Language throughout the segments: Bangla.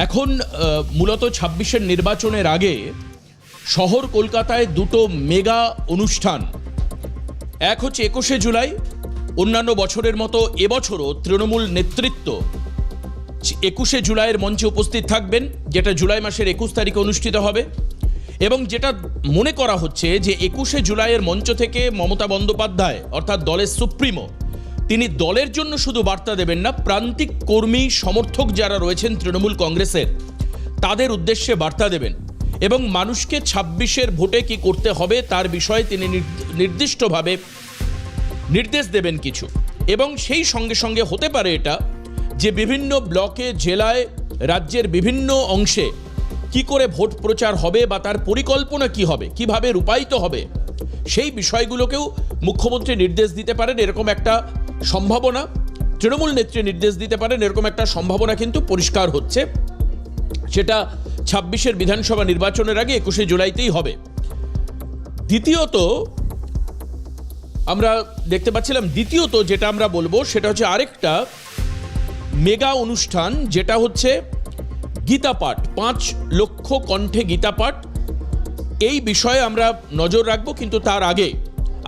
এখন মূলত ২৬-এর নির্বাচনের আগে শহর কলকাতায় দুটো মেগা অনুষ্ঠান, এক হচ্ছে ২১শে জুলাই। অন্যান্য বছরের মতো এবছরও তৃণমূল নেতৃত্ব ২১শে জুলাইয়ের মঞ্চে উপস্থিত থাকবেন, যেটা জুলাই মাসের ২১ তারিখে অনুষ্ঠিত হবে। এবং যেটা মনে করা হচ্ছে যে ২১শে জুলাইয়ের মঞ্চ থেকে মমতা বন্দ্যোপাধ্যায় অর্থাৎ দলের সুপ্রিমো, তিনি দলের জন্য শুধু বার্তা দেবেন না, প্রান্তিক কর্মী সমর্থক যারা রয়েছেন তৃণমূল কংগ্রেসের, তাদের উদ্দেশ্যে বার্তা দেবেন এবং মানুষকে ২৬-এর ভোটে কি করতে হবে তার বিষয়ে তিনি নির্দিষ্টভাবে নির্দেশ দেবেন কিছু। এবং সেই সঙ্গে সঙ্গে হতে পারে এটা যে বিভিন্ন ব্লকে, জেলায়, রাজ্যের বিভিন্ন অংশে কি করে ভোট প্রচার হবে বা তার পরিকল্পনা কি হবে, কিভাবে রূপায়িত হবে, সেই বিষয়গুলোকেও মুখ্যমন্ত্রী নির্দেশ দিতে পারেন, এরকম একটা সম্ভাবনা, তৃণমূল নেত্রী নির্দেশ দিতে পারেন, এরকম একটা সম্ভাবনা কিন্তু পরিষ্কার হচ্ছে। সেটা ২৬-এর বিধানসভা নির্বাচনের আগে ২১শে জুলাইতেই হবে। দ্বিতীয়ত আমরা দেখতে পাচ্ছিলাম, যেটা আমরা বলবো সেটা হচ্ছে আরেকটা মেগা অনুষ্ঠান, যেটা হচ্ছে গীতা পাঠ, ৫ লক্ষ কণ্ঠে গীতা পাঠ। এই বিষয়ে আমরা নজর রাখবো, কিন্তু তার আগে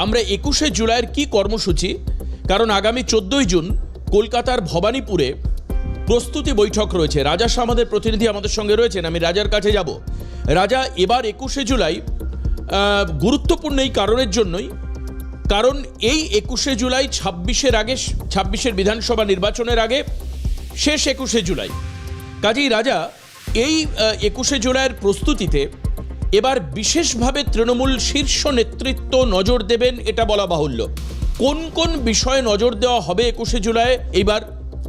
আমরা ২১শে জুলাইয়ের কি কর্মসূচি, কারণ আগামী ১৪ই জুন কলকাতার ভবানীপুরে প্রস্তুতি বৈঠক রয়েছে। রাজা শাহ আমাদের প্রতিনিধি আমাদের সঙ্গে রয়েছেন, আমি রাজার কাছে যাব। রাজা, এবার ২১শে জুলাই গুরুত্বপূর্ণ এই কারণের জন্যই, কারণ এই ২১শে জুলাই ২৬-এর আগে, ২৬-এর বিধানসভা নির্বাচনের আগে শেষ ২১শে জুলাই। কাজেই রাজা, এই ২১শে জুলাইয়ের প্রস্তুতিতে এবার বিশেষভাবে তৃণমূল শীর্ষ নেতৃত্ব নজর দেবেন, এটা বলা বাহুল্য। কোন কোন বিষয়ে নজর দেওয়া হবে ২১শে জুলাই এইবার,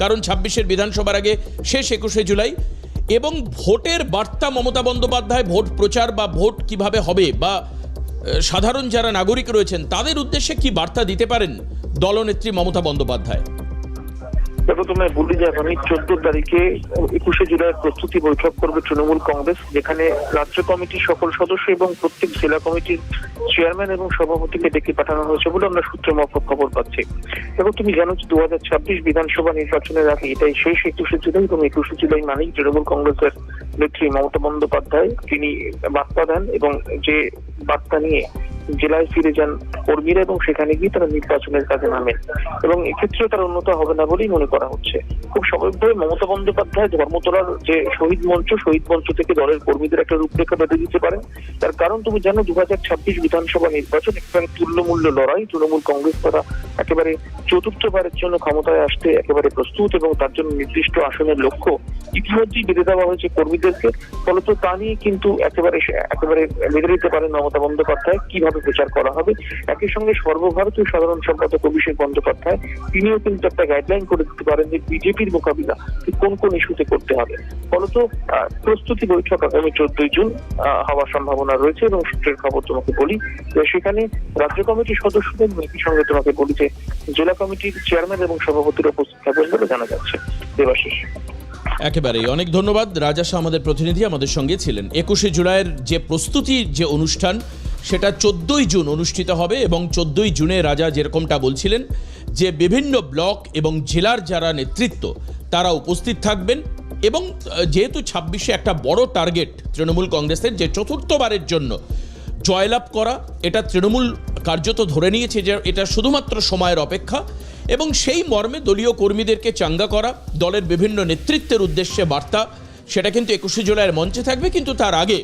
কারণ ২৬-এর বিধানসভার আগে শেষ ২১শে জুলাই, এবং ভোটের বার্তা মমতা বন্দ্যোপাধ্যায়, ভোট প্রচার বা ভোট কিভাবে হবে, বা সাধারণ যারা নাগরিক রয়েছেন তাদের উদ্দেশ্যে কি বার্তা দিতে পারেন দলনেত্রী মমতা বন্দ্যোপাধ্যায়? দেখো, তোমায় বলি যে আগামী ১৪ তারিখে ২১শে জুলাইয়ের প্রস্তুতি বৈঠক করবে তৃণমূল কংগ্রেস, যেখানে রাজ্য কমিটির সকল সদস্য এবং প্রত্যেক জেলা কমিটির চেয়ারম্যান এবং সভাপতিকে ডেকে পাঠানো হয়েছে বলে আমরা সূত্র মারফত খবর পাচ্ছি। এবং তুমি জানো যে ২০২৬ বিধানসভা নির্বাচনের আগে এটাই শেষ ২১শে জুলাই, এবং ২১শে জুলাই মানেই তৃণমূল কংগ্রেসের নেত্রী মমতা বন্দ্যোপাধ্যায় তিনি বার্তা দেন, এবং যে বার্তা নিয়ে জেলায় ফিরে যান কর্মীরা, এবং সেখানে গিয়ে তারা নির্বাচনের কাজে নামেন, এবং এক্ষেত্রে তার উন্নত হবে না বলেই মনে করা হচ্ছে। খুব স্বাভাবিকভাবে মমতা বন্দ্যোপাধ্যায় ধর্মতলার যে শহীদ মঞ্চ থেকে দলের কর্মীদের একটা রূপরেখা বেঁধে দিতে পারেন। তার কারণ তুমি জানো, ২০২৬ বিধানসভা নির্বাচন একেবারে তুল্যমূল্য লড়াই। তৃণমূল কংগ্রেস তারা একেবারে চতুর্থবারের জন্য ক্ষমতায় আসতে একেবারে প্রস্তুত, এবং তার জন্য নির্দিষ্ট আসনের লক্ষ্য ইতিমধ্যেই বেঁধে দেওয়া হয়েছে কর্মীদেরকে। ফলত তা নিয়ে কিন্তু একেবারে বেঁধে দিতে পারেন মমতা বন্দ্যোপাধ্যায় কিভাবে প্রচার করা হবে। একই সঙ্গে সর্বভারতীয় সাধারণ সম্পাদক অভিষেক বন্দ্যোপাধ্যায় তিনিও কিন্তু একটা গাইডলাইন করে দিতে পারেন যে বিজেপির মোকাবিলা কোন কোন ইস্যুতে করতে হবে। ফলত প্রস্তুতি বৈঠক আগামী ১৪ই জুন হওয়ার সম্ভাবনা রয়েছে, এবং সূত্রের খবর তোমাকে বলি যে সেখানে রাজ্য কমিটির সদস্যদের, একই সঙ্গে তোমাকে বলি যে জেলা কমিটির চেয়ারম্যান এবং সভাপতিরা উপস্থিত থাকবেন বলে জানা যাচ্ছে। দেবাশিস। একেবারেই অনেক ধন্যবাদ। রাজা শাহ আমাদের প্রতিনিধি আমাদের সঙ্গে ছিলেন। ২১শে জুলাইয়ের যে প্রস্তুতির যে অনুষ্ঠান, সেটা ১৪ই জুন অনুষ্ঠিত হবে, এবং ১৪ই জুনে রাজা যেরকমটা বলছিলেন যে বিভিন্ন ব্লক এবং জেলার যারা নেতৃত্ব তারা উপস্থিত থাকবেন। এবং যেহেতু ২৬-এ একটা বড় টার্গেট তৃণমূল কংগ্রেসের, যে চতুর্থবারের জন্য জয়লাভ করা, এটা তৃণমূল কার্যত ধরে নিয়েছে যে এটা শুধুমাত্র সময়ের অপেক্ষা, এবং সেই মর্মে দলীয় কর্মীদেরকে চাঙ্গা করা, দলের বিভিন্ন নেতৃত্বের উদ্দেশ্যে বার্তা, সেটা কিন্তু ২১শে জুলাইয়ের মঞ্চে থাকবে। কিন্তু তার আগে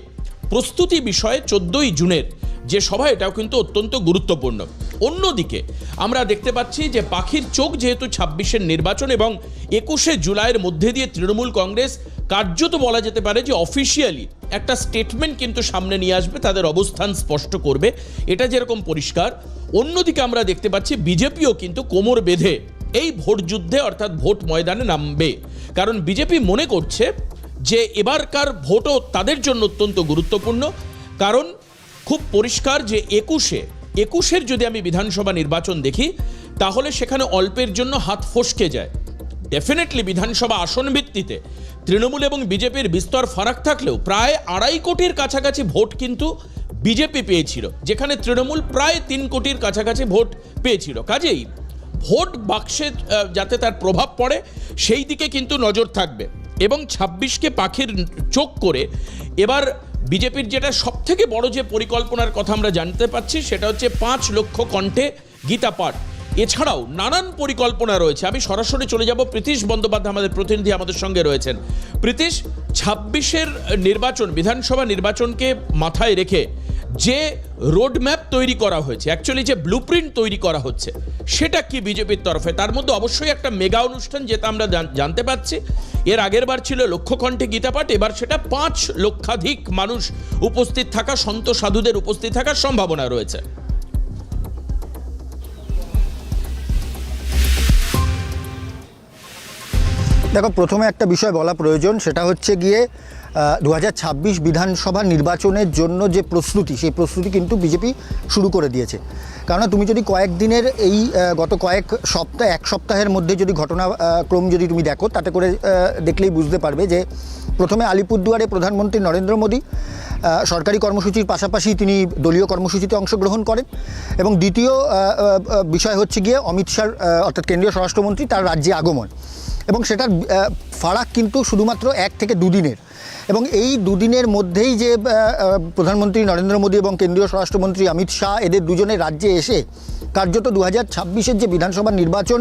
প্রস্তুতি বিষয়ে ১৪ই জুনের যে সভা, এটাও কিন্তু অত্যন্ত গুরুত্বপূর্ণ। অন্যদিকে আমরা দেখতে পাচ্ছি যে পাখির চোখ যেহেতু ২৬-এর নির্বাচন এবং ২১শে জুলাইয়ের মধ্যে দিয়ে তৃণমূল কংগ্রেস কার্যত বলা যেতে পারে যে অফিসিয়ালি একটা স্টেটমেন্ট কিন্তু সামনে নিয়ে আসবে, তাদের অবস্থান স্পষ্ট করবে, এটা যেরকম পরিষ্কার। অন্যদিকে আমরা দেখতে পাচ্ছি বিজেপিও কিন্তু কোমর বেঁধে এই ভোট যুদ্ধে অর্থাৎ ভোট ময়দানে নামবে, কারণ বিজেপি মনে করছে যে এবারকার ভোটও তাদের জন্য অত্যন্ত গুরুত্বপূর্ণ। কারণ খুব পরিষ্কার যে ২১-এর যদি আমি বিধানসভা নির্বাচন দেখি, তাহলে সেখানে অল্পের জন্য হাত ফসকে যায়। ডেফিনেটলি বিধানসভা আসন ভিত্তিতে তৃণমূল এবং বিজেপির বিস্তর ফারাক থাকলেও প্রায় ২.৫ কোটির কাছাকাছি ভোট কিন্তু বিজেপি পেয়েছিল, যেখানে তৃণমূল প্রায় ৩ কোটির কাছাকাছি ভোট পেয়েছিল। কাজেই ভোট বাক্সে যাতে তার প্রভাব পড়ে সেই দিকে কিন্তু নজর থাকবে। এবং 26কে পাখির চোখ করে এবার বিজেপির যেটা সবথেকে বড় যে পরিকল্পনার কথা আমরা জানতে পাচ্ছি সেটা হচ্ছে 5 লক্ষ কণ্ঠে গীতা পাঠ। এছাড়াও নানান পরিকল্পনা রয়েছে। আমি সরাসরি চলে যাব প্রীতিশ বন্দ্যোপাধ্যায়, আমাদের প্রতিনিধি আমাদের সঙ্গে রয়েছেন। প্রীতিশ, 26-এর নির্বাচন, বিধানসভা নির্বাচনকে মাথায় রেখে যে রোডম্যাপ তৈরি করা হয়েছে, অ্যাকচুয়ালি যে ব্লুপ্রিন্ট তৈরি করা হচ্ছে, সেটা কি বিজেপির তরফে? তার মধ্যে অবশ্যই একটা মেগা অনুষ্ঠান, যেটা আমরা জানতে পাচ্ছি। এর আগের বার ছিল লক্ষকণ্ঠে গীতাপাঠ, এবার সেটা 5 লক্ষাধিক মানুষ উপস্থিত থাকা, সন্ত সাধুদের উপস্থিত থাকার সম্ভাবনা রয়েছে। দেখো, প্রথমে একটা বিষয় বলা প্রয়োজন, সেটা হচ্ছে গিয়ে 2026 বিধানসভা নির্বাচনের জন্য যে প্রস্তুতি, সেই প্রস্তুতি কিন্তু বিজেপি শুরু করে দিয়েছে। কারণ তুমি যদি কয়েকদিনের এই গত কয়েক সপ্তাহ, এক সপ্তাহের মধ্যে যদি ঘটনাক্রম যদি তুমি দেখো, তাতে করে দেখলেই বুঝতে পারবে যে প্রথমে আলিপুরদুয়ারে প্রধানমন্ত্রী নরেন্দ্র মোদী সরকারি কর্মসূচির পাশাপাশি তিনি দলীয় কর্মসূচিতে অংশগ্রহণ করেন, এবং দ্বিতীয় বিষয় হচ্ছে গিয়ে অমিত শাহ অর্থাৎ কেন্দ্রীয় স্বরাষ্ট্রমন্ত্রী তার রাজ্যে আগমন, এবং সেটার ফারাক কিন্তু শুধুমাত্র 1 থেকে 2 দিনের। এবং এই 2 দিনের মধ্যেই যে প্রধানমন্ত্রী নরেন্দ্র মোদী এবং কেন্দ্রীয় স্বরাষ্ট্রমন্ত্রী অমিত শাহ এদের দুজনের রাজ্যে এসে কার্যত 2026-এর যে বিধানসভা নির্বাচন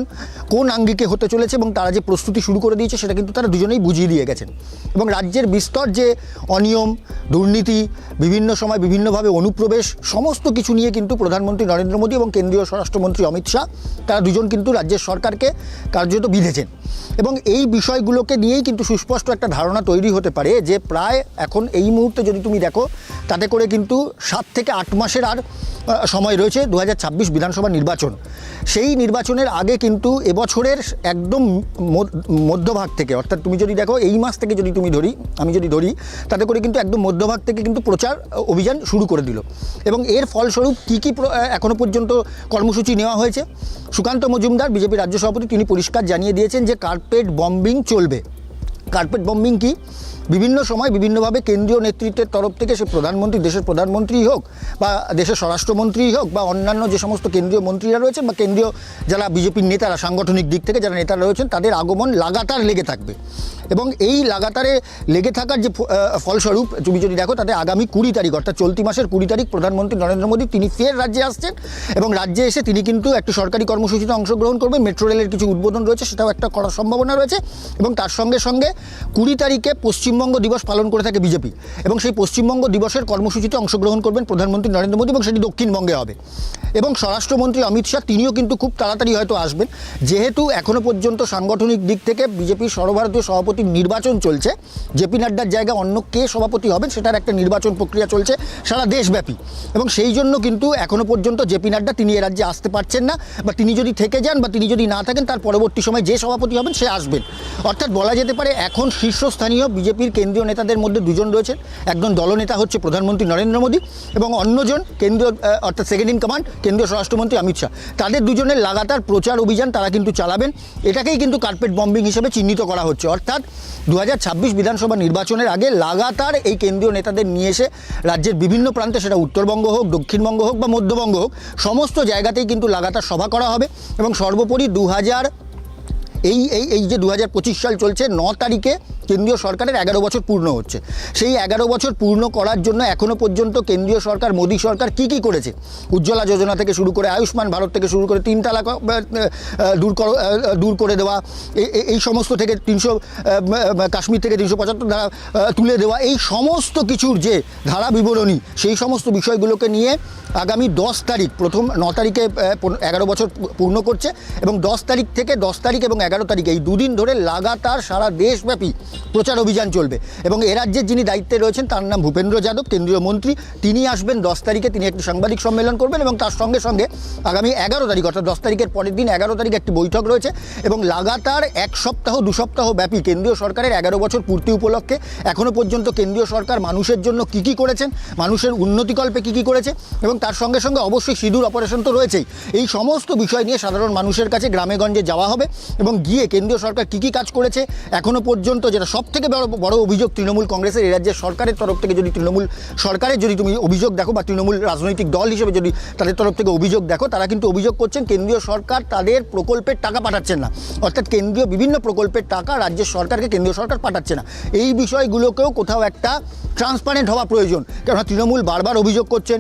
কোন আঙ্গিকে হতে চলেছে এবং তারা যে প্রস্তুতি শুরু করে দিয়েছে, সেটা কিন্তু তারা দুজনেই বুঝিয়ে দিয়ে গেছেন। এবং রাজ্যের বিস্তর যে অনিয়ম, দুর্নীতি, বিভিন্ন সময় বিভিন্নভাবে অনুপ্রবেশ, সমস্ত কিছু নিয়ে কিন্তু প্রধানমন্ত্রী নরেন্দ্র মোদী এবং কেন্দ্রীয় স্বরাষ্ট্রমন্ত্রী অমিত শাহ তারা দুজন কিন্তু রাজ্যের সরকারকে কার্যত বিঁধেছেন। এবং এই বিষয়গুলোকে নিয়েই কিন্তু সুস্পষ্ট একটা ধারণা তৈরি হতে পারে যে প্রায় এখন এই মুহূর্তে যদি তুমি দেখো, তাতে করে কিন্তু 7 থেকে 8 মাসের আর সময় রয়েছে 2026 বিধানসভা নির্বাচন। সেই নির্বাচনের আগে কিন্তু এবছরের একদম মধ্যভাগ থেকে, অর্থাৎ তুমি যদি দেখো এই মাস থেকে যদি তুমি আমি যদি ধরি, তাতে করে কিন্তু একদম মধ্যভাগ থেকে কিন্তু প্রচার অভিযান শুরু করে দিল। এবং এর ফলস্বরূপ কী এখনও পর্যন্ত কর্মসূচি নেওয়া হয়েছে, সুকান্ত মজুমদার বিজেপি রাজ্য সভাপতি তিনি পরিষ্কার জানিয়ে দিয়েছেন যে কার্পেট বম্বিং চলবে। কার্পেট বম্বিং কি? বিভিন্ন সময় বিভিন্নভাবে কেন্দ্রীয় নেতৃত্বের তরফ থেকে, সে প্রধানমন্ত্রী, দেশের প্রধানমন্ত্রী হোক বা দেশের স্বরাষ্ট্রমন্ত্রী হোক বা অন্যান্য যে সমস্ত কেন্দ্রীয় মন্ত্রীরা রয়েছেন বা কেন্দ্রীয় যারা বিজেপির নেতারা, সাংগঠনিক দিক থেকে যারা নেতারা রয়েছেন, তাদের আগমন লাগাতার লেগে থাকবে। এবং এই লাগাতারে লেগে থাকার যে ফলস্বরূপ তুমি যদি দেখো, তাতে আগামী 20 তারিখ অর্থাৎ চলতি মাসের 20 তারিখ প্রধানমন্ত্রী নরেন্দ্র মোদী তিনি ফের রাজ্যে আসছেন, এবং রাজ্যে এসে তিনি কিন্তু একটি সরকারি কর্মসূচিতে অংশগ্রহণ করবেন। মেট্রো রেলের কিছু উদ্বোধন রয়েছে, সেটাও একটা করার সম্ভাবনা রয়েছে। এবং তার সঙ্গে সঙ্গে 20 তারিখে পশ্চিমবঙ্গ দিবস পালন করে থাকে বিজেপি, এবং সেই পশ্চিমবঙ্গ দিবসের কর্মসূচিতে অংশগ্রহণ করবেন প্রধানমন্ত্রী নরেন্দ্র মোদী, এবং সেটি দক্ষিণবঙ্গে হবে। এবং স্বরাষ্ট্রমন্ত্রী অমিত শাহ তিনিও কিন্তু খুব তাড়াতাড়ি হয়তো আসবেন, যেহেতু এখনও পর্যন্ত সাংগঠনিক দিক থেকে বিজেপির সর্বভারতীয় সভাপতির নির্বাচন চলছে। জেপি নাড্ডার জায়গায় অন্য কে সভাপতি হবেন সেটার একটা নির্বাচন প্রক্রিয়া চলছে সারা দেশব্যাপী, এবং সেই জন্য কিন্তু এখনও পর্যন্ত জেপি নাড্ডা তিনি এ রাজ্যে আসতে পারছেন না, বা তিনি যদি থেকে যান বা তিনি যদি না থাকেন, তার পরবর্তী সময় যে সভাপতি হবেন সে আসবেন। অর্থাৎ বলা যেতে পারে এখন শীর্ষস্থানীয় বিজেপির কেন্দ্রীয় নেতাদের মধ্যে 2 জন রয়েছেন। একজন দলনেতা হচ্ছে প্রধানমন্ত্রী নরেন্দ্র মোদী, এবং অন্যজন কেন্দ্রীয় অর্থাৎ সেকেন্ড ইন কমান্ড কেন্দ্রীয় স্বরাষ্ট্রমন্ত্রী অমিত শাহ। তাদের দুজনের লাগাতার প্রচার অভিযান তারা কিন্তু চালাবেন। এটাকেই কিন্তু কার্পেট বম্বিং হিসেবে চিহ্নিত করা হচ্ছে। অর্থাৎ 2026 বিধানসভা নির্বাচনের আগে লাগাতার এই কেন্দ্রীয় নেতাদের নিয়ে এসে রাজ্যের বিভিন্ন প্রান্তে, সেটা উত্তরবঙ্গ হোক, দক্ষিণবঙ্গ হোক বা মধ্যবঙ্গ হোক, সমস্ত জায়গাতেই কিন্তু লাগাতার সভা করা হবে। এবং সর্বোপরি এই যে 2025 সাল চলছে, 9 তারিখে কেন্দ্রীয় সরকারের 11 বছর পূর্ণ হচ্ছে। সেই 11 বছর পূর্ণ করার জন্য এখনও পর্যন্ত কেন্দ্রীয় সরকার, মোদী সরকার কী করেছে, উজ্জ্বলা যোজনা থেকে শুরু করে, আয়ুষ্মান ভারত থেকে শুরু করে, 3 তালাক দূর করে দেওয়া, এই সমস্ত থেকে 300 কাশ্মীর থেকে 375 ধারা তুলে দেওয়া, এই সমস্ত কিছুর যে ধারা বিবরণী, সেই সমস্ত বিষয়গুলোকে নিয়ে আগামী 10 তারিখ, প্রথম 9 তারিখে 11 বছর পূর্ণ করছে, এবং 10 তারিখ থেকে 10 তারিখ এবং 11 তারিখ এই 2 দিন ধরে লাগাতার সারা দেশব্যাপী প্রচার অভিযান চলবে। এবং এ রাজ্যের যিনি দায়িত্বে রয়েছেন তার নাম ভূপেন্দ্র যাদব, কেন্দ্রীয় মন্ত্রী। তিনি আসবেন 10 তারিখে, তিনি একটি সাংবাদিক সম্মেলন করবেন, এবং তার সঙ্গে সঙ্গে আগামী 11 তারিখ অর্থাৎ 10 তারিখের পরের দিন 11 তারিখ একটি বৈঠক রয়েছে। এবং লাগাতার 1 সপ্তাহ 2 সপ্তাহ ব্যাপী কেন্দ্রীয় সরকারের 11 বছর পূর্তি উপলক্ষে এখনও পর্যন্ত কেন্দ্রীয় সরকার মানুষের জন্য কী করেছেন, মানুষের উন্নতিকল্পে কী করেছে, এবং তার সঙ্গে সঙ্গে অবশ্যই সিঁদুর অপারেশন তো রয়েছেই। এই সমস্ত বিষয় নিয়ে সাধারণ মানুষের কাছে গ্রামে গঞ্জে যাওয়া হবে, এবং গিয়ে কেন্দ্রীয় সরকার কী কী কাজ করেছে এখনও পর্যন্ত, যেটা সব থেকে বড় অভিযোগ তৃণমূল কংগ্রেসের, এই রাজ্যের সরকারের তরফ থেকে যদি তৃণমূল সরকারের যদি তুমি অভিযোগ দেখো বা তৃণমূল রাজনৈতিক দল হিসেবে যদি তাদের তরফ থেকে অভিযোগ দেখো, তারা কিন্তু অভিযোগ করছেন কেন্দ্রীয় সরকার তাদের প্রকল্পের টাকা পাঠাচ্ছেন না, অর্থাৎ কেন্দ্রীয় বিভিন্ন প্রকল্পের টাকা রাজ্যের সরকারকে কেন্দ্রীয় সরকার পাঠাচ্ছে না। এই বিষয়গুলোকেও কোথাও একটা ট্রান্সপারেন্ট হওয়া প্রয়োজন, কেননা তৃণমূল বারবার অভিযোগ করছেন।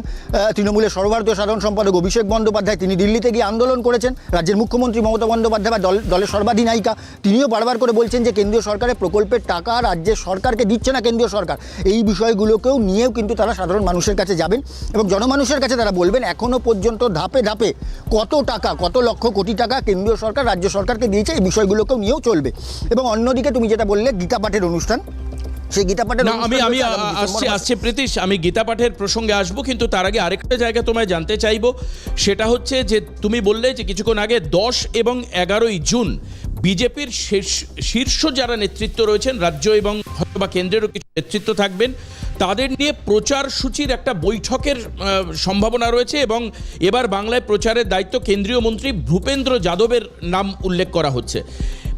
তৃণমূলের সর্বভারতীয় সাধারণ সম্পাদক অভিষেক বন্দ্যোপাধ্যায় তিনি দিল্লিতে গিয়ে আন্দোলন করেছেন, রাজ্যের মুখ্যমন্ত্রী মমতা বন্দ্যোপাধ্যায় বা দলের সর্বাধিনায়িকা তিনিও বারবার করে বলছেন যে কেন্দ্রীয় সরকারের প্রকল্পের টাকা রাজ্যের সরকারকে দিচ্ছে না কেন্দ্রীয় সরকার। এই বিষয়গুলোকেও নিয়েও কিন্তু তারা সাধারণ মানুষের কাছে যাবেন এবং জনমানুষের কাছে তারা বলবেন এখনও পর্যন্ত ধাপে ধাপে কত টাকা, কত লক্ষ কোটি টাকা কেন্দ্রীয় সরকার রাজ্য সরকারকে দিয়েছে, এই বিষয়গুলোকেও নিয়েও চলবে। এবং অন্যদিকে তুমি যেটা বললে গীতা পাঠের অনুষ্ঠান, সেই গীতা পাঠের আমি আসছি প্রীতিশ, আমি গীতা পাঠের প্রসঙ্গে আসবো, কিন্তু তার আগে আরেকটা জায়গা তোমায় জানতে চাইবো। সেটা হচ্ছে যে তুমি বললে যে কিছুক্ষণ আগে 10 এবং 11ই জুন বিজেপির শীর্ষ যারা নেতৃত্ব রয়েছেন রাজ্য এবং বা কেন্দ্রেরও কিছু নেতৃত্ব থাকবেন, তাদের নিয়ে প্রচার সূচির একটা বৈঠকের সম্ভাবনা রয়েছে এবং এবার বাংলায় প্রচারের দায়িত্ব কেন্দ্রীয় মন্ত্রী ভূপেন্দ্র যাদবের নাম উল্লেখ করা হচ্ছে।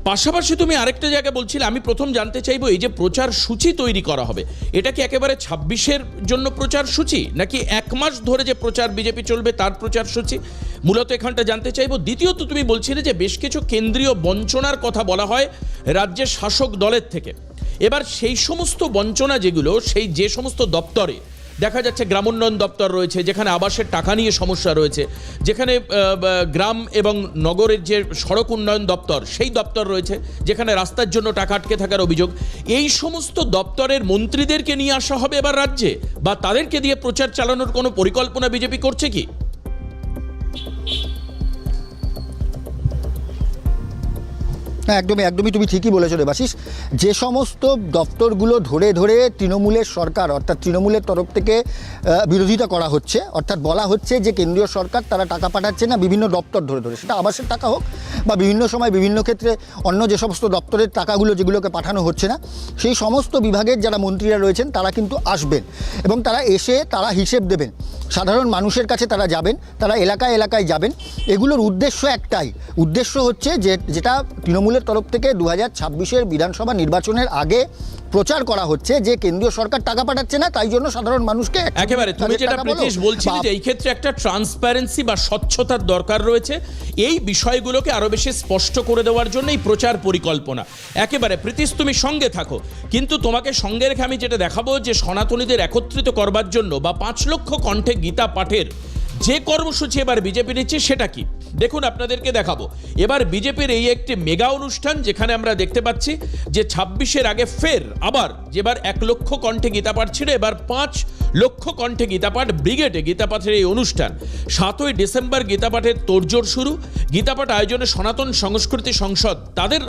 পাশাপাশি তুমি আরেকটা জায়গায় বলছিলে, আমি প্রথম জানতে চাইবো এই যে প্রচার সূচি তৈরি করা হবে, এটা কি একেবারে 26-এর জন্য প্রচার সূচি, নাকি 1 মাস ধরে যে প্রচার বিজেপি চলবে তার প্রচার সূচি? মূলত এখানটা জানতে চাইবো। দ্বিতীয়ত তুমি বলছিলে যে বেশ কিছু কেন্দ্রীয় বঞ্চনার কথা বলা হয় রাজ্যের শাসক দলের থেকে। এবার সেই সমস্ত বঞ্চনা যেগুলো, সেই যে সমস্ত দপ্তরে দেখা যাচ্ছে গ্রামোন্নয়ন দপ্তর রয়েছে, যেখানে আবাসের টাকা নিয়ে সমস্যা রয়েছে, যেখানে গ্রাম এবং নগরের যে সড়ক উন্নয়ন দপ্তর সেই দপ্তর রয়েছে, যেখানে রাস্তার জন্য টাকা আটকে থাকার অভিযোগ, এই সমস্ত দপ্তরের মন্ত্রীদেরকে নিয়ে আসা হবে এবার রাজ্যে, বা তাদেরকে দিয়ে প্রচার চালানোর কোনো পরিকল্পনা বিজেপি করছে কি? হ্যাঁ, একদমই তুমি ঠিকই বলেছো দেবাশিস। যে সমস্ত দপ্তরগুলো ধরে ধরে তৃণমূলের সরকার অর্থাৎ তৃণমূলের তরফ থেকে বিরোধিতা করা হচ্ছে, অর্থাৎ বলা হচ্ছে যে কেন্দ্রীয় সরকার তারা টাকা পাঠাচ্ছে না বিভিন্ন দপ্তর ধরে ধরে, সেটা আবাসের টাকা হোক বা বিভিন্ন সময় বিভিন্ন ক্ষেত্রে অন্য যে সমস্ত দপ্তরের টাকাগুলো যেগুলোকে পাঠানো হচ্ছে না, সেই সমস্ত বিভাগের যারা মন্ত্রীরা রয়েছেন তারা কিন্তু আসবেন এবং তারা এসে তারা হিসেব দেবেন, সাধারণ মানুষের কাছে তারা যাবেন, তারা এলাকায় এলাকায় যাবেন। এগুলোর উদ্দেশ্য একটাই, উদ্দেশ্য হচ্ছে যে যেটা তৃণমূলের তরফ থেকে 2026-এর বিধানসভা নির্বাচনের আগে প্রচার করা হচ্ছে যে কেন্দ্রীয় সরকার টাকা পাঠাচ্ছে না, তাই জন্য সাধারণ মানুষকে একেবারে তুমি যেটা প্রীতিশ বলছিলে যে এই ক্ষেত্রে একটা ট্রান্সপারেন্সি বা স্বচ্ছতার দরকার রয়েছে, এই বিষয়গুলোকে আরো বেশি স্পষ্ট করে দেওয়ার জন্য এই প্রচার পরিকল্পনা। একেবারে প্রীতিশ তুমি সঙ্গে থাকো, কিন্তু তোমাকে সঙ্গে রেখে আমি যেটা দেখাবো যে সনাতনীদের একত্রিত করবার জন্য বা 5 লক্ষ কণ্ঠে গীতা পাঠের যে কর্মসূচি এবার বিজেপি নিচ্ছে সেটা কি দেখুন, আপনাদেরকে দেখাবো। এবার বিজেপির এই একটি মেগা অনুষ্ঠান, যেখানে আমরা দেখতে পাচ্ছি যে 26-এর আগে ফের আবার যেবার 1 লক্ষ কণ্ঠে গীতাপাঠ ছিল, এবার 5 লক্ষ কণ্ঠে গীতাপাঠ ব্রিগেডে গীতাপাঠের এই অনুষ্ঠান। 7ই ডিসেম্বর গীতাপাঠের তোড়জোড় শুরু। গীতাপাঠ আয়োজনে সনাতন সংস্কৃতি সংসদ তাদের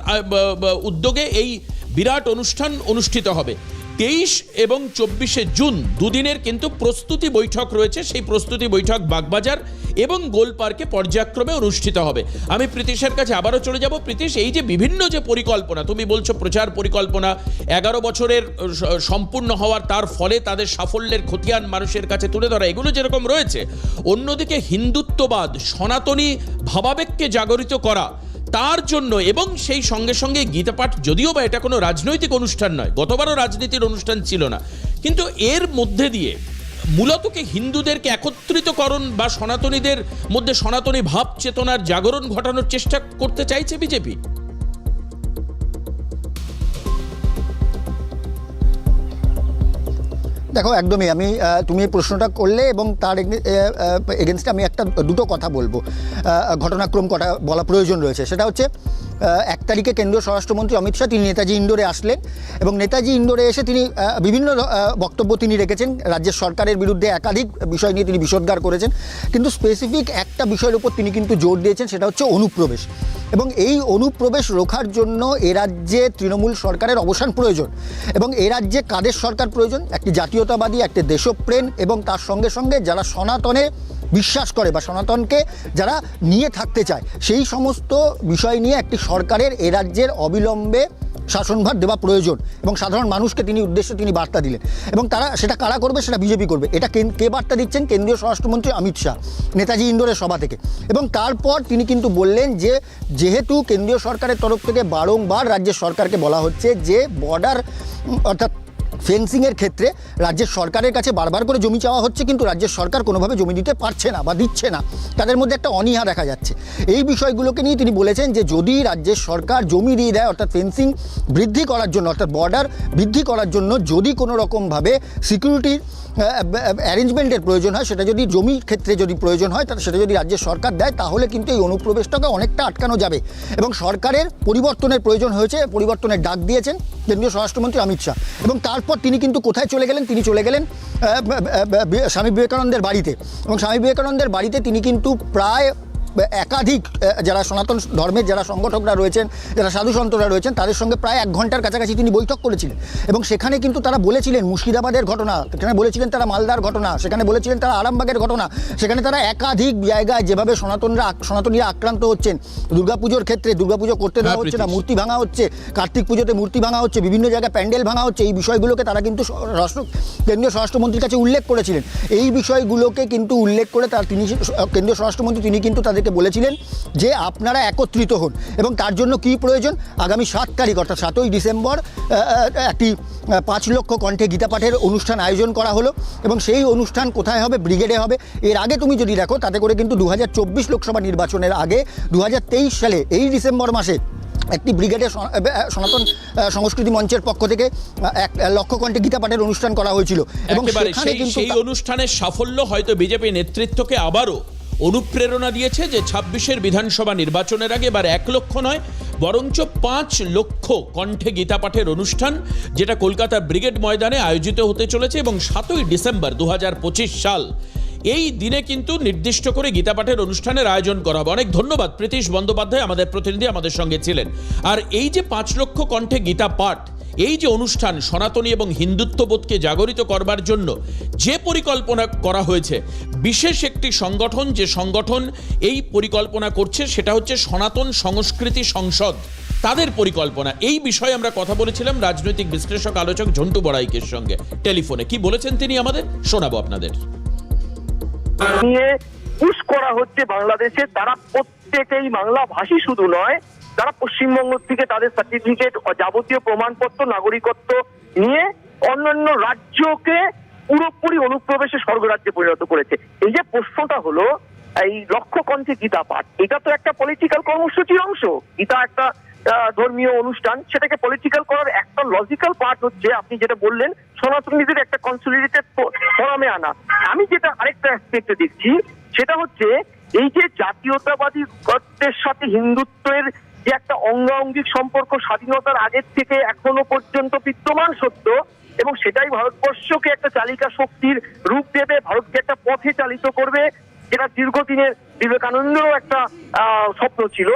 উদ্যোগে এই বিরাট অনুষ্ঠান অনুষ্ঠিত হবে। 23 এবং 24শে জুন দুদিনের কিন্তু প্রস্তুতি বৈঠক রয়েছে, সেই প্রস্তুতি বৈঠক বাগবাজার এবং গোল পার্কে পর্যায়ক্রমে অনুষ্ঠিত হবে। আমি প্রীতিশের কাছে আবারও চলে যাব। প্রীতিশ, এই যে বিভিন্ন যে পরিকল্পনা তুমি বলছো, প্রচার পরিকল্পনা 11 বছরের সম্পূর্ণ হওয়ার, তার ফলে তাদের সাফল্যের খতিয়ান মানুষের কাছে তুলে ধরা, এগুলো যেরকম রয়েছে, অন্যদিকে হিন্দুত্ববাদ সনাতনী ভাবাবেগকে জাগরিত করা, তার জন্য এবং সেই সঙ্গে সঙ্গে গীতাপাঠ, যদিও বা এটা কোনো রাজনৈতিক অনুষ্ঠান নয়, গতবারও রাজনীতির অনুষ্ঠান ছিল না, কিন্তু এর মধ্যে দিয়ে মূলত কি হিন্দুদেরকে একত্রিতকরণ বা সনাতনীদের মধ্যে সনাতনী ভাব চেতনার জাগরণ ঘটানোর চেষ্টা করতে চাইছে বিজেপি? দেখো, একদমই তুমি এই প্রশ্নটা করলে এবং তার এগেনস্টে আমি দুটো কথা বলবো, ঘটনাক্রম কটা বলা প্রয়োজন রয়েছে। সেটা হচ্ছে 1 তারিখে কেন্দ্রীয় স্বরাষ্ট্রমন্ত্রী অমিত শাহ তিনি নেতাজি ইন্ডোরে আসলেন এবং নেতাজি ইন্ডোরে এসে তিনি বিভিন্ন বক্তব্য তিনি রেখেছেন, রাজ্যের সরকারের বিরুদ্ধে একাধিক বিষয় নিয়ে তিনি বিষোদ্গার করেছেন, কিন্তু স্পেসিফিক একটা বিষয়ের উপর তিনি কিন্তু জোর দিয়েছেন, সেটা হচ্ছে অনুপ্রবেশ। এবং এই অনুপ্রবেশ রোখার জন্য এ রাজ্যে তৃণমূল সরকারের অবসান প্রয়োজন এবং এ রাজ্যে কাদের সরকার প্রয়োজন? একটি জাতীয়তাবাদী, একটি দেশপ্রেম এবং তার সঙ্গে সঙ্গে যারা সনাতনে বিশ্বাস করে বা সনাতনকে যারা নিয়ে থাকতে চায়, সেই সমস্ত বিষয় নিয়ে একটি সরকারের এ রাজ্যের অবিলম্বে শাসনভার দেওয়া প্রয়োজন এবং সাধারণ মানুষকে তিনি বার্তা দিলেন এবং তারা সেটা কারা করবে, সেটা বিজেপি করবে। এটা কে বার্তা দিচ্ছেন? কেন্দ্রীয় স্বরাষ্ট্রমন্ত্রী অমিত শাহ নেতাজি ইন্ডোরের সভা থেকে। এবং তারপর তিনি কিন্তু বললেন যে যেহেতু কেন্দ্রীয় সরকারের তরফ থেকে বারংবার রাজ্যের সরকারকে বলা হচ্ছে যে বর্ডার অর্থাৎ ফেন্সিংয়ের ক্ষেত্রে রাজ্যের সরকারের কাছে বারবার করে জমি চাওয়া হচ্ছে, কিন্তু রাজ্যের সরকার কোনোভাবে জমি দিতে পারছে না বা দিচ্ছে না, তাদের মধ্যে একটা অনীহা দেখা যাচ্ছে। এই বিষয়গুলোকে নিয়ে তিনি বলেছেন যে যদি রাজ্যের সরকার জমি দিয়ে দেয়, অর্থাৎ ফেন্সিং বৃদ্ধি করার জন্য, অর্থাৎ বর্ডার বৃদ্ধি করার জন্য যদি কোনো রকমভাবে সিকিউরিটির অ্যারেঞ্জমেন্টের প্রয়োজন হয়, সেটা যদি জমির ক্ষেত্রে যদি প্রয়োজন হয়, তাহলে সেটা যদি রাজ্যের সরকার দেয়, তাহলে কিন্তু এই অনুপ্রবেশটাকে অনেকটা আটকানো যাবে। এবং সরকারের পরিবর্তনের প্রয়োজন হয়েছে, পরিবর্তনের ডাক দিয়েছেন কেন্দ্রীয় স্বরাষ্ট্রমন্ত্রী অমিত শাহ। এবং তারপর তিনি কিন্তু কোথায় চলে গেলেন? তিনি চলে গেলেন স্বামী বিবেকানন্দের বাড়িতে। এবং স্বামী বিবেকানন্দের বাড়িতে তিনি কিন্তু প্রায় একাধিক যারা সনাতন ধর্মের যারা সংগঠকরা রয়েছেন, যারা সাধু সন্তরা রয়েছেন, তাদের সঙ্গে প্রায় 1 ঘন্টার কাছাকাছি তিনি বৈঠক করেছিলেন। এবং সেখানে কিন্তু তারা বলেছিলেন মুর্শিদাবাদের ঘটনা, সেখানে বলেছিলেন তারা মালদার ঘটনা, সেখানে বলেছিলেন তারা আরামবাগের ঘটনা, সেখানে তারা একাধিক জায়গায় যেভাবে সনাতনীরা আক্রান্ত হচ্ছেন, দুর্গাপুজোর ক্ষেত্রে দুর্গাপুজো করতে দেওয়া হচ্ছে না, মূর্তি ভাঙা হচ্ছে, কার্তিক পুজোতে মূর্তি ভাঙা হচ্ছে, বিভিন্ন জায়গায় প্যান্ডেল ভাঙা হচ্ছে, এই বিষয়গুলোকে তারা কিন্তু কেন্দ্রীয় স্বরাষ্ট্রমন্ত্রীর কাছে উল্লেখ করেছিলেন। এই বিষয়গুলোকে কিন্তু উল্লেখ করে তিনি কেন্দ্রীয় স্বরাষ্ট্রমন্ত্রী তিনি কিন্তু তাদেরকে বলেছিলেন যে আপনারা একত্রিত হন। এবং তার জন্য কি প্রয়োজন? আগামী 7 তারিখ অর্থাৎ 7ই ডিসেম্বর একটি 5 লক্ষ কণ্ঠে গীতা পাঠের অনুষ্ঠান আয়োজন করা হলো। এবং সেই অনুষ্ঠান কোথায় হবে? ব্রিগেডে হবে। এর আগে তুমি যদি দেখো, তাতে করে কিন্তু 2024 লোকসভা নির্বাচনের আগে 2023 সালে এই ডিসেম্বর মাসে একটি ব্রিগেডে সনাতন সংস্কৃতি মঞ্চের পক্ষ থেকে 1 লক্ষ কণ্ঠে গীতা পাঠের অনুষ্ঠান করা হয়েছিল। এবং সেখানে কিন্তু সেই অনুষ্ঠানের সাফল্য হয়তো বিজেপি নেতৃত্বকে আবারও অনুপ্রেরণা দিয়েছে যে 26-এর বিধানসভা নির্বাচনের আগে এবার 1 লক্ষ নয়, বরঞ্চ 5 লক্ষ কণ্ঠে গীতা পাঠের অনুষ্ঠান, যেটা কলকাতা ব্রিগেড ময়দানে আয়োজিত হতে চলেছে। এবং 7ই ডিসেম্বর 2025 সাল এই দিনে কিন্তু নির্দিষ্ট করে গীতা পাঠের অনুষ্ঠানের আয়োজন করা হবে। অনেক ধন্যবাদ প্রীতিশ বন্দ্যোপাধ্যায়, আমাদের প্রতিনিধি আমাদের সঙ্গে ছিলেন। আর এই যে 5 লক্ষ কণ্ঠে গীতা পাঠ, এই যে অনুষ্ঠান সনাতনী এবং হিন্দুত্ববোধকে জাগরিত করবার জন্য যে পরিকল্পনা করা হয়েছে, বিশেষ একটি সংগঠন যে সংগঠন এই পরিকল্পনা করছে সেটা হচ্ছে সনাতন সংস্কৃতি সংসদ, তাদের পরিকল্পনা। এই বিষয়ে আমরা কথা বলেছিলাম রাজনৈতিক বিশ্লেষক আলোচক ঝন্টু বড়াইকের সঙ্গে টেলিফোনে। কি বলেছেন তিনি আমাদের, শোনাবো আপনাদের। নিয়ে পুশ করা হচ্ছে বাংলাদেশে, তারা প্রত্যেকেই বাংলা ভাষী শুধু নয়, তারা পশ্চিমবঙ্গ থেকে তাদের সার্টিফিকেট ও যাবতীয় প্রমাণপত্র নাগরিকত্ব নিয়ে অন্যান্য রাজ্যকে পুরোপুরি অনুপ্রবেশে স্বর্গরাজ্যে পরিণত করেছে। এই যে প্রশ্নটা হলো এই লক্ষ কণ্ঠে গীতা পাঠ, এটা তো একটা পলিটিক্যাল কর্মসূচির অংশ। গীতা একটা ধর্মীয় অনুষ্ঠান, সেটাকে পলিটিক্যাল করার একটা লজিক্যাল পার্ট হচ্ছে আপনি যেটা বললেন সনাতনীদের একটা কনসলিডেটেড ফোরামে আনা। আমি যেটা আরেকটা অ্যাসপেক্টে দেখছি সেটা হচ্ছে এই যে জাতীয়তাবাদী তত্ত্বের সাথে হিন্দুত্বের যে একটা অঙ্গাঙ্গিক সম্পর্ক স্বাধীনতার আগের থেকে এখনো পর্যন্ত বিদ্যমান সত্য, এবং সেটাই ভারতবর্ষকে একটা চালিকা শক্তির রূপ দেবে, ভারতকে একটা পথে চালিত করবে, যেটা দীর্ঘদিনের বিবেকানন্দেরও একটা স্বপ্ন ছিল।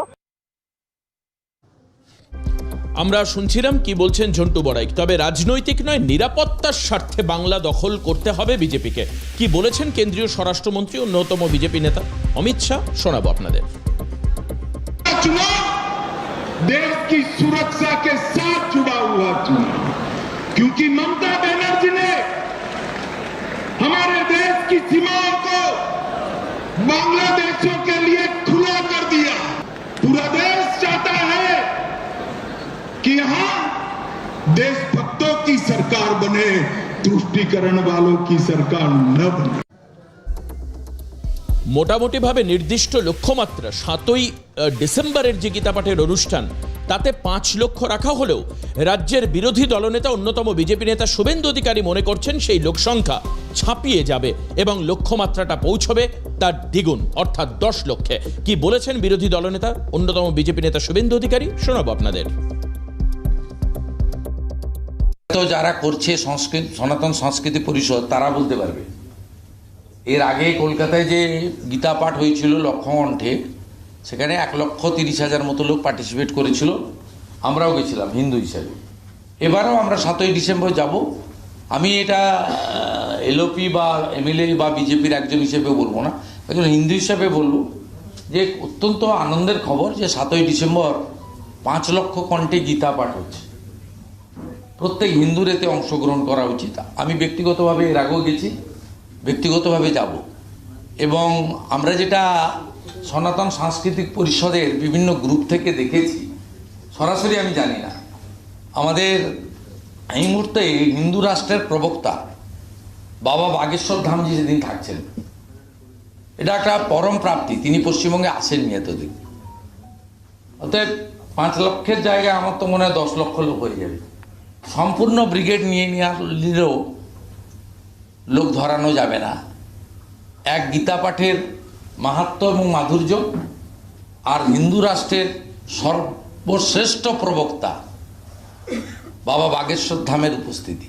আমরা শুনছিলাম কি বলছেন ঝন্টু বড়াইক। তবে রাজনৈতিক নয়, নিরাপত্তার স্বার্থে বাংলা দখল করতে হবে বিজেপিকে। কি বলেছেন কেন্দ্রীয় স্বরাষ্ট্রমন্ত্রী অন্যতম বিজেপি নেতা অমিত শাহ, শোনাবো আপনাদের। देश की सुरक्षा के साथ जुड़ा हुआ चुनाव, क्योंकि ममता बनर्जी ने हमारे देश की सीमाओं को बांग्लादेशियों के लिए खुला कर दिया। पूरा देश चाहता है कि यहां देशभक्तों की सरकार बने, तुष्टीकरण वालों की सरकार न बने। মোটামুটিভাবে নির্দিষ্ট লক্ষ্যমাত্রা 7ই ডিসেম্বরের যে গীতা পাঠের অনুষ্ঠান, তাতে 5 লক্ষ রাখা হলেও রাজ্যের বিরোধী দলনেতা অন্যতম বিজেপি নেতা শুভেন্দু অধিকারী মনে করছেন সেই লোকসংখ্যা ছাপিয়ে যাবে এবং লক্ষ্যমাত্রাটা পৌঁছবে তার দ্বিগুণ, অর্থাৎ 10 লক্ষে। কি বলেছেন বিরোধী দলনেতা অন্যতম বিজেপি নেতা শুভেন্দু অধিকারী, শোনাবো আপনাদের। তো যারা করছে সনাতন সংস্কৃতি পরিষদ, তারা বলতে পারবে। এর আগে কলকাতায় যে গীতা পাঠ হয়েছিল লক্ষ কণ্ঠে, সেখানে 1,30,000 মতো লোক পার্টিসিপেট করেছিল, আমরাও গেছিলাম হিন্দু হিসাবে। এবারও আমরা 7ই ডিসেম্বর যাব। আমি এটা এলওপি বা এমএলএ বা বিজেপির একজন হিসেবে বলবো না, একজন হিন্দু হিসাবে বলবো যে অত্যন্ত আনন্দের খবর যে 7ই ডিসেম্বর 5 লক্ষ কণ্ঠে গীতা পাঠ হচ্ছে। প্রত্যেক হিন্দুর এতে অংশগ্রহণ করা উচিত। আমি ব্যক্তিগতভাবে এর আগেও গেছি, ব্যক্তিগতভাবে যাব। এবং আমরা যেটা সনাতন সাংস্কৃতিক পরিষদের বিভিন্ন গ্রুপ থেকে দেখেছি, সরাসরি আমি জানি না, আমাদের এই মুহূর্তে হিন্দু রাষ্ট্রের প্রবক্তা বাবা বাগেশ্বর ধামজি যেদিন থাকছেন, এটা একটা পরম প্রাপ্তি। তিনি পশ্চিমবঙ্গে আসেননি এতদিন। অতএব 5 লক্ষের জায়গায় আমার তো মনে হয় 10 লক্ষ লোক হয়ে যাবে। সম্পূর্ণ ব্রিগেড নিয়ে নিলেও লোক ধরানো যাবে না। এক গীতা পাঠের মাহাত্ম্য এবং মাধুর্য, আর হিন্দু রাষ্ট্রের সর্বশ্রেষ্ঠ প্রবক্তা বাবা বাগেশ্বর ধামের উপস্থিতি।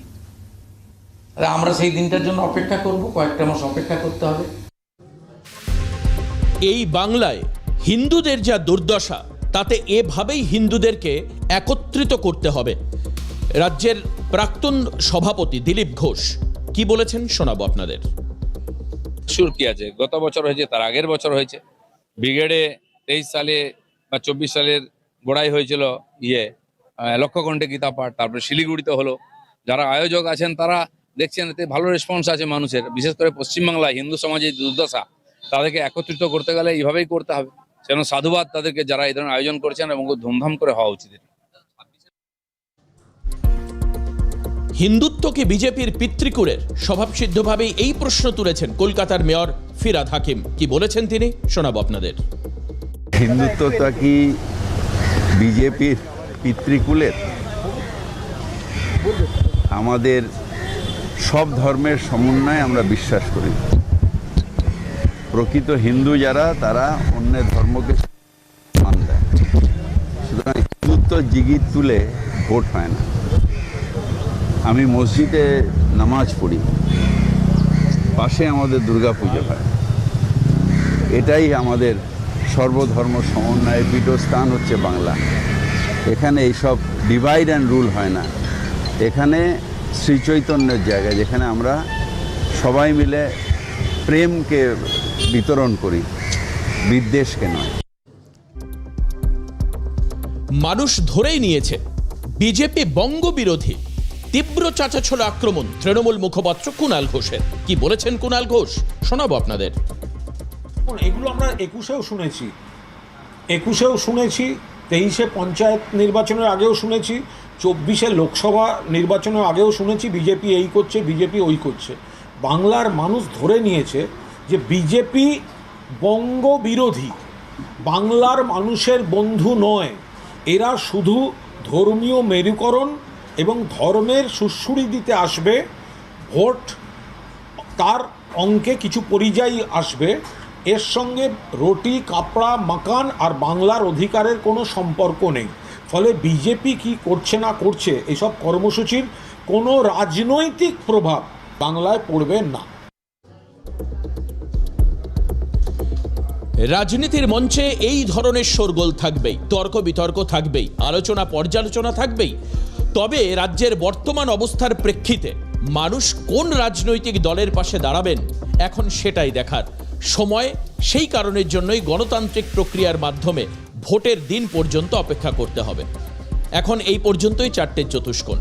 আমরা সেই দিনটার জন্য অপেক্ষা করব, কয়েকটা মাস অপেক্ষা করতে হবে। এই বাংলায় হিন্দুদের যা দুর্দশা, তাতে এভাবেই হিন্দুদেরকে একত্রিত করতে হবে। রাজ্যের প্রাক্তন সভাপতি দিলীপ ঘোষ কি বলেছেন শোনাবো আপনাদের। শুরু কি আছে, গত বছর হয়েছে, তার আগের বছর হয়েছে। ব্রিগেডে 23 সালে বা 24 সালের গোড়াই হয়েছিল লক্ষ্যকণ্ঠে গীতা পাঠ, তারপরে শিলিগুড়িতে হলো। যারা আয়োজক আছেন তারা দেখছেন এতে ভালো রেসপন্স আছে মানুষের, বিশেষ করে পশ্চিমবাংলায় হিন্দু সমাজের দুর্দশা, তাদেরকে একত্রিত করতে গেলে এইভাবেই করতে হবে। সেজন্য সাধুবাদ তাদেরকে যারা এই ধরনের আয়োজন করেছেন, এবং ধুমধাম করে হওয়া উচিত। হিন্দুত্বকে বিজেপির পিতৃকুলের স্বভাবসিদ্ধভাবেই এই প্রশ্ন তুলেছেন কলকাতার মেয়র ফিরহাদ হাকিম। কি বলেছেন তিনি শোনাবো আপনাদের। হিন্দুত্বটা কি বিজেপির পিতৃকুলের? আমাদের সব ধর্মের সমন্বয়ে আমরা বিশ্বাস করি। প্রকৃত হিন্দু যারা, তারা অন্যের ধর্মকে সম্মান দেয়। সুতরাং হিন্দুত্ব জিগির তুলে ভোট হয় না। আমি মসজিদে নামাজ পড়ি, পাশে আমাদের দুর্গাপুজো হয়। এটাই আমাদের সর্বধর্ম সমন্বয়ের পীঠস্থান হচ্ছে বাংলা। এখানে এইসব ডিভাইড অ্যান্ড রুল হয় না। এখানে শ্রীচৈতন্যের জায়গা, যেখানে আমরা সবাই মিলে প্রেমকে বিতরণ করি, বিদ্বেষকে নয়। মানুষ ধরেই নিয়েছে বিজেপি বঙ্গবিরোধী। তীব্র চাঁচাছোলা আক্রমণ তৃণমূল মুখপাত্র কুণাল ঘোষের। কি বলেছেন কুণাল ঘোষ শোনাবো আপনাদের। এগুলো আমরা 21-এও শুনেছি, 23-এ পঞ্চায়েত নির্বাচনের আগেও শুনেছি, 24-এ লোকসভা নির্বাচনের আগেও শুনেছি বিজেপি এই করছে, বিজেপি ওই করছে। বাংলার মানুষ ধরে নিয়েছে যে বিজেপি বঙ্গবিরোধী, বাংলার মানুষের বন্ধু নয়। এরা শুধু ধর্মীয় মেরুকরণ এবং ধর্মের সুড়সুড়ি দিতে আসবে, ভোট তার অঙ্কে কিছু পরিযায়ী আসবে। এর সঙ্গে রুটি কাপড়া মাকান আর বাংলার অধিকারের কোনো সম্পর্ক নেই। ফলে বিজেপি কি করছে না করছে, এসব কর্মসূচির কোনো রাজনৈতিক প্রভাব বাংলায় পড়বে না। রাজনীতির মঞ্চে এই ধরনের শোরগোল থাকবেই, তর্ক বিতর্ক থাকবেই, আলোচনা পর্যালোচনা থাকবেই। তবে রাজ্যের বর্তমান অবস্থার প্রেক্ষিতে মানুষ কোন রাজনৈতিক দলের পাশে দাঁড়াবেন এখন সেটাই দেখার সময়। সেই কারণের জন্যই গণতান্ত্রিক প্রক্রিয়ার মাধ্যমে ভোটের দিন পর্যন্ত অপেক্ষা করতে হবে। এখন এই পর্যন্তই 4টে চতুষ্কোণ।